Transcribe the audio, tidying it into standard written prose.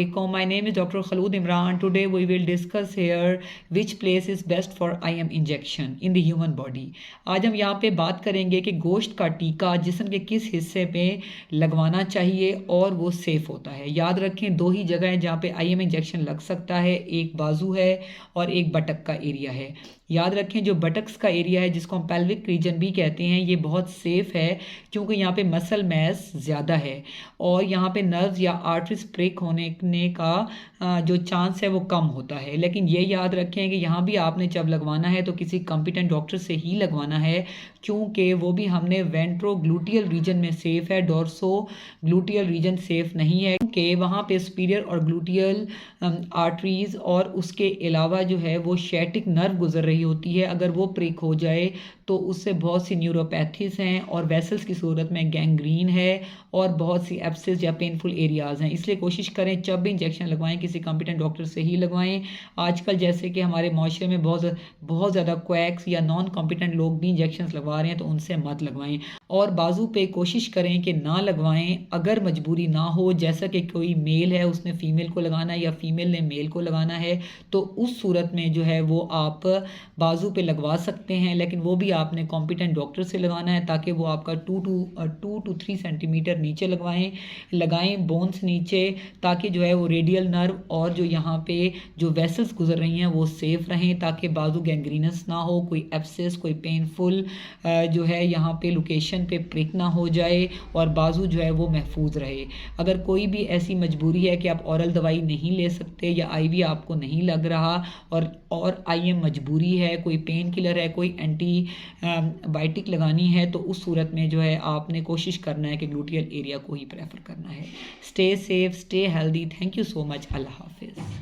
alaikum. My name is Dr. Khalud Imran. Today we will discuss here which place is best for IM injection in the human body. आज हम यहाँ पे बात करेंगे कि गोश्त का टीका जिस्म के किस हिस्से पे लगवाना चाहिए और वो सेफ होता है। याद रखें दो ही जगह हैं जहाँ पे IM इंजेक्शन लग सकता है, एक बाजू है और एक बटक का एरिया है। याद रखें जो बटक्स का एरिया है जिसको हम पेल्विक रीजन भी कहते हैं, ये बहुत सेफ़ है क्योंकि यहाँ पे मसल मैस ज़्यादा है और यहाँ पे नर्व्स या आर्टरीज ब्रेक होने का जो चांस है वो कम होता है। लेकिन ये याद रखें कि यहाँ भी आपने जब लगवाना है तो किसी कॉम्पिटेंट डॉक्टर से ही लगवाना है क्योंकि वो भी हमने वेंट्रोग्लूटियल रीजन में सेफ़ है, डोर्सो ग्लूटियल रीजन सेफ़ नहीं है कि वहाँ पे सुपीरियर और ग्लूटियल आर्टरीज़ और उसके अलावा जो है वो शैटिक नर्व गुजर रही होती है। अगर वो ब्रेक हो जाए तो उससे बहुत सी न्यूरोपैथीज हैं और वेसल्स की सूरत में गैंग्रीन है और बहुत सी एब्सेस या पेनफुल एरियाज़ हैं। इसलिए कोशिश करें जब भी इंजेक्शन लगवाएं किसी कॉम्पिटेंट डॉक्टर से ही लगवाएं। आजकल जैसे कि हमारे माशरे में बहुत ज़्यादा क्वैक्स या नॉन कॉम्पिटेंट लोग भी इंजेक्शन लगवा रहे हैं तो उनसे मत लगवाएं और बाजू पे कोशिश करें कि ना लगवाएं। अगर मजबूरी ना हो, जैसा कि कोई मेल है उसने फ़ीमेल को लगाना है या फ़ीमेल ने मेल को लगाना है, तो उस सूरत में जो है वो आप बाजू पे लगवा सकते हैं, लेकिन वो भी आपने कॉम्पिटेंट डॉक्टर से लगाना है ताकि वो आपका 2 to 3 सेंटीमीटर नीचे लगाएं बोन्स नीचे, ताकि जो है वो रेडियल नर्व और जो यहाँ पे जो वेसल्स गुजर रही हैं वो सेफ रहें, ताकि बाजू गैंग्रीनस ना हो, कोई एब्सेस कोई पेनफुल जो है यहाँ पे लोकेशन पे प्रिक ना हो जाए और बाजू जो है वो महफूज रहे। अगर कोई भी ऐसी मजबूरी है कि आप औरल दवाई नहीं ले सकते या IV आपको नहीं लग रहा और IM मजबूरी है, कोई पेन किलर है, कोई एंटी बायोटिक लगानी है, तो उस सूरत में जो है आपने कोशिश करना है कि ग्लूटियल एरिया को ही प्रेफर करना है। Stay safe, stay healthy. Thank you so much. Allah हाफिज़।